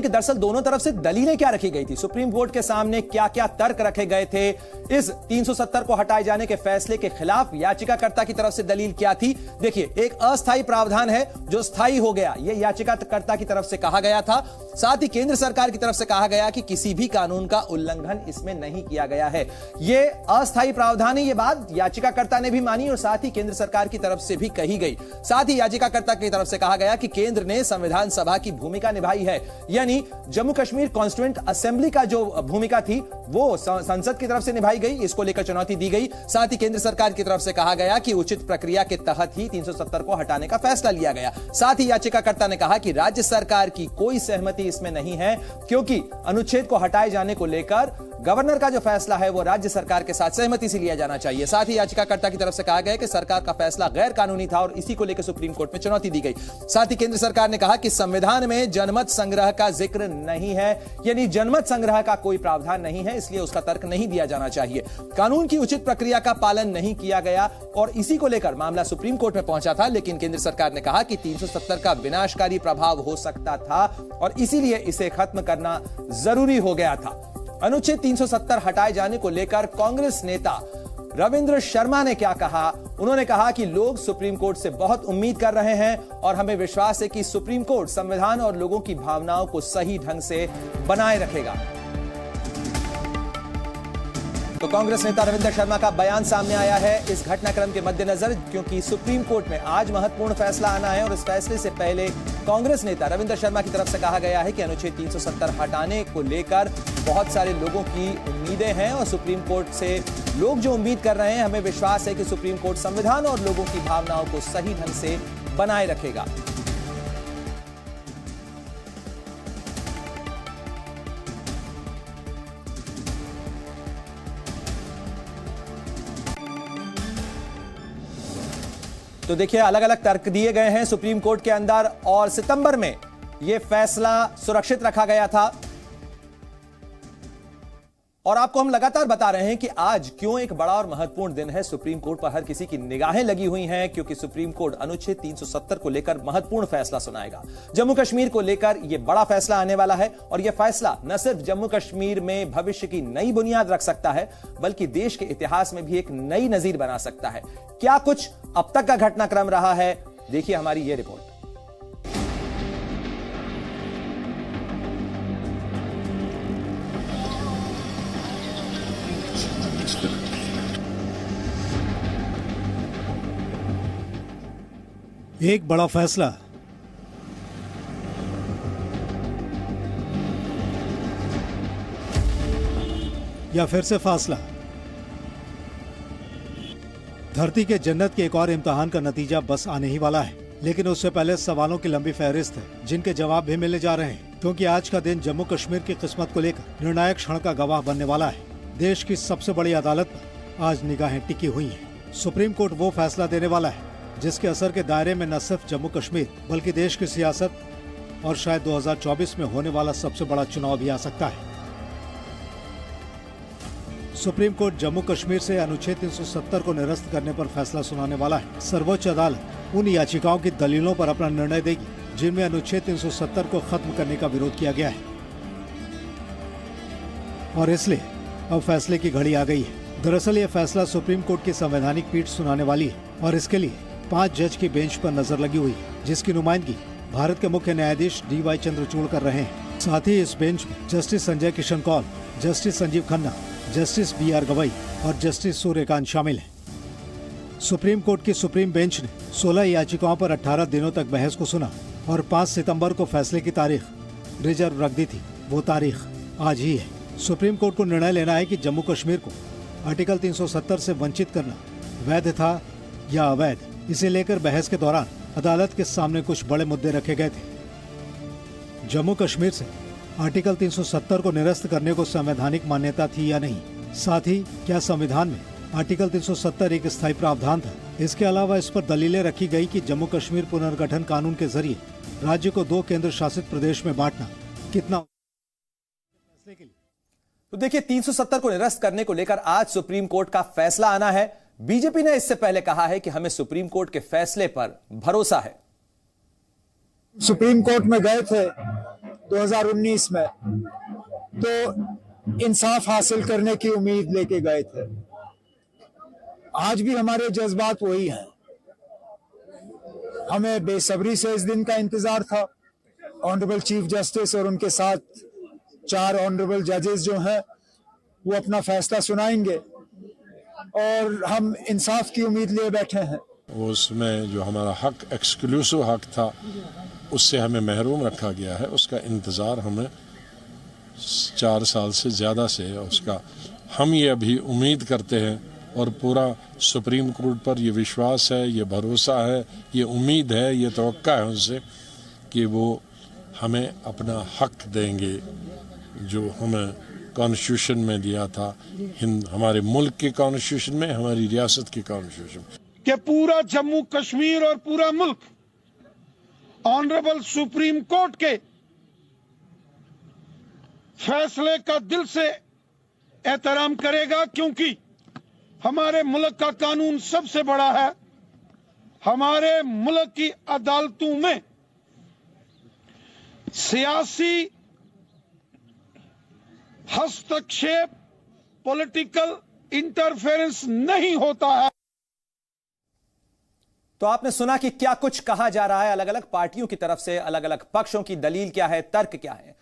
कि दरअसल दोनों तरफ से दलीलें क्या रखी गई थी, सुप्रीम कोर्ट के सामने क्या क्या तर्क रखे गए थे, इस 370 को हटाए जाने के फैसले के खिलाफ याचिकाकर्ता की तरफ से दलील क्या थी। देखिए, एक अस्थायी प्रावधान है जो स्थायी हो गया, यह याचिकाकर्ता की तरफ से कहा गया था। साथ ही केंद्र सरकार की तरफ से कहा गया कि किसी भी कानून का उल्लंघन इसमें नहीं किया गया है। यह अस्थायी प्रावधान है, यह बात याचिकाकर्ता ने भी मानी और साथ ही केंद्र सरकार की तरफ से भी कही गई। साथ ही याचिकाकर्ता की तरफ से कहा गया कि केंद्र ने संविधान सभा की भूमिका निभाई है, यानी जम्मू कश्मीर कॉन्स्टिट्यूएंट असेंबली का जो भूमिका थी वो संसद की तरफ से निभाई गई, इसको लेकर चुनौती दी गई। साथ ही केंद्र सरकार की तरफ से कहा गया कि उचित प्रक्रिया के तहत ही 370 को हटाने का फैसला लिया गया। साथ ही याचिकाकर्ता ने कहा कि राज्य सरकार की कोई सहमति इसमें नहीं है, क्योंकि अनुच्छेद को हटाए जाने को लेकर गवर्नर का जो फैसला है वो राज्य सरकार के साथ सहमति से लिया जाना चाहिए। साथ ही याचिकाकर्ता की तरफ से कहा गया कि सरकार का फैसला गैर कानूनी था और इसी को लेकर सुप्रीम कोर्ट में चुनौती दी गई। साथ ही केंद्र सरकार ने कहा कि संविधान में जनमत संग्रह का जिक्र नहीं है, यानी जनमत संग्रह का कोई प्रावधान नहीं है, इसलिए उसका तर्क नहीं दिया जाना चाहिए। कानून की उचित प्रक्रिया का पालन नहीं किया गया और इसी को लेकर मामला सुप्रीम कोर्ट में पहुंचा था, लेकिन केंद्र सरकार ने कहा कि 370 का विनाशकारी प्रभाव हो सकता था और इसीलिए इसे खत्म करना जरूरी हो गया था। अनुच्छेद 370 हटाए जाने को लेकर कांग्रेस नेता रविंद्र शर्मा ने क्या कहा, उन्होंने कहा कि लोग सुप्रीम कोर्ट से बहुत उम्मीद कर रहे हैं और हमें विश्वास है कि सुप्रीम कोर्ट संविधान और लोगों की भावनाओं को सही ढंग से बनाए रखेगा। तो कांग्रेस नेता रविंद्र शर्मा का बयान सामने आया है इस घटनाक्रम के मद्देनजर, क्योंकि सुप्रीम कोर्ट में आज महत्वपूर्ण फैसला आना है और इस फैसले से पहले कांग्रेस नेता रविंद्र शर्मा की तरफ से कहा गया है कि अनुच्छेद 370 हटाने को लेकर बहुत सारे लोगों की उम्मीदें हैं और सुप्रीम कोर्ट से लोग जो उम्मीद कर रहे हैं, हमें विश्वास है कि सुप्रीम कोर्ट संविधान और लोगों की भावनाओं को सही ढंग से बनाए रखेगा। तो देखिए, अलग अलग तर्क दिए गए हैं सुप्रीम कोर्ट के अंदर और सितंबर में यह फैसला सुरक्षित रखा गया था। और आपको हम लगातार बता रहे हैं कि आज क्यों एक बड़ा और महत्वपूर्ण दिन है। सुप्रीम कोर्ट पर हर किसी की निगाहें लगी हुई हैं, क्योंकि सुप्रीम कोर्ट अनुच्छेद 370 को लेकर महत्वपूर्ण फैसला सुनाएगा। जम्मू कश्मीर को लेकर यह बड़ा फैसला आने वाला है और यह फैसला न सिर्फ जम्मू कश्मीर में भविष्य की नई बुनियाद रख सकता है, बल्कि देश के इतिहास में भी एक नई नजीर बना सकता है। क्या कुछ अब तक का घटनाक्रम रहा है, देखिए हमारी यह रिपोर्ट। एक बड़ा फैसला या फिर से फासला। धरती के जन्नत के एक और इम्तिहान का नतीजा बस आने ही वाला है, लेकिन उससे पहले सवालों की लंबी फहरिस्त है जिनके जवाब भी मिलने जा रहे हैं, क्योंकि आज का दिन जम्मू कश्मीर की किस्मत को लेकर निर्णायक क्षण का गवाह बनने वाला है। देश की सबसे बड़ी अदालत पर आज निगाहें टिकी हुई हैं। सुप्रीम कोर्ट वो फैसला देने वाला है जिसके असर के दायरे में न सिर्फ जम्मू कश्मीर बल्कि देश की सियासत और शायद 2024 में होने वाला सबसे बड़ा चुनाव भी आ सकता है। सुप्रीम कोर्ट जम्मू कश्मीर से अनुच्छेद 370 को निरस्त करने पर फैसला सुनाने वाला है। सर्वोच्च अदालत उन याचिकाओं की दलीलों पर अपना निर्णय देगी जिनमें अनुच्छेद 370 को खत्म करने का विरोध किया गया है, और इसलिए अब फैसले की घड़ी आ गई है। दरअसल ये फैसला सुप्रीम कोर्ट की संवैधानिक पीठ सुनाने वाली है और इसके लिए 5 जज की बेंच पर नजर लगी हुई है, जिसकी नुमाइंदगी भारत के मुख्य न्यायाधीश DY चंद्रचूड़ कर रहे हैं। साथ ही इस बेंच में justice Sanjay Kishan Kaul, justice Sanjiv Khanna, justice BR Gavai और जस्टिस सूर्यकांत शामिल हैं। सुप्रीम कोर्ट की सुप्रीम बेंच ने 16 याचिकाओं पर 18 दिनों तक बहस को सुना और 5 सितंबर को फैसले की तारीख रिजर्व रख दी थी। वो तारीख आज ही है। सुप्रीम कोर्ट को निर्णय लेना है कि जम्मू कश्मीर को आर्टिकल 370 से वंचित करना वैध था या अवैध। इसे लेकर बहस के दौरान अदालत के सामने कुछ बड़े मुद्दे रखे गए थे। जम्मू कश्मीर से आर्टिकल 370 को निरस्त करने को संवैधानिक मान्यता थी या नहीं, साथ ही क्या संविधान में आर्टिकल 370 एक स्थायी प्रावधान था। इसके अलावा इस पर दलीलें रखी गई कि जम्मू कश्मीर पुनर्गठन कानून के जरिए राज्य को 2 केंद्र शासित प्रदेश में बांटना कितना फैसले के लिए। तो देखिए, 370 को निरस्त करने को लेकर आज सुप्रीम कोर्ट का फैसला आना है। बीजेपी ने इससे पहले कहा है कि हमें सुप्रीम कोर्ट के फैसले पर भरोसा है। सुप्रीम कोर्ट में गए थे 2019 में, तो इंसाफ हासिल करने की उम्मीद लेके गए थे। आज भी हमारे जज्बात वही हैं। हमें बेसब्री से इस दिन का इंतजार था। ऑनरेबल चीफ जस्टिस और उनके साथ 4 ऑनरेबल जजेस जो हैं वो अपना फैसला सुनाएंगे और हम इंसाफ की उम्मीद लिए बैठे हैं। उसमें जो हमारा हक, एक्सक्लूसिव हक था, उससे हमें महरूम रखा गया है। उसका इंतज़ार हमें 4 साल से ज़्यादा से है उसका। हम ये अभी उम्मीद करते हैं और पूरा सुप्रीम कोर्ट पर ये विश्वास है, ये भरोसा है, ये उम्मीद है, ये तवक्का है उनसे कि वो हमें अपना हक देंगे जो हमें कॉन्स्टिट्यूशन में दिया था, हमारे मुल्क के कॉन्स्टिट्यूशन में, हमारी रियासत के कॉन्स्टिट्यूशन में, कि पूरा जम्मू कश्मीर और पूरा मुल्क ऑनरेबल सुप्रीम कोर्ट के फैसले का दिल से एहतराम करेगा, क्योंकि हमारे मुल्क का कानून सबसे बड़ा है। हमारे मुल्क की अदालतों में सियासी हस्तक्षेप, पॉलिटिकल इंटरफेरेंस नहीं होता है। तो आपने सुना कि क्या कुछ कहा जा रहा है अलग अलग पार्टियों की तरफ से, अलग अलग पक्षों की दलील क्या है, तर्क क्या है।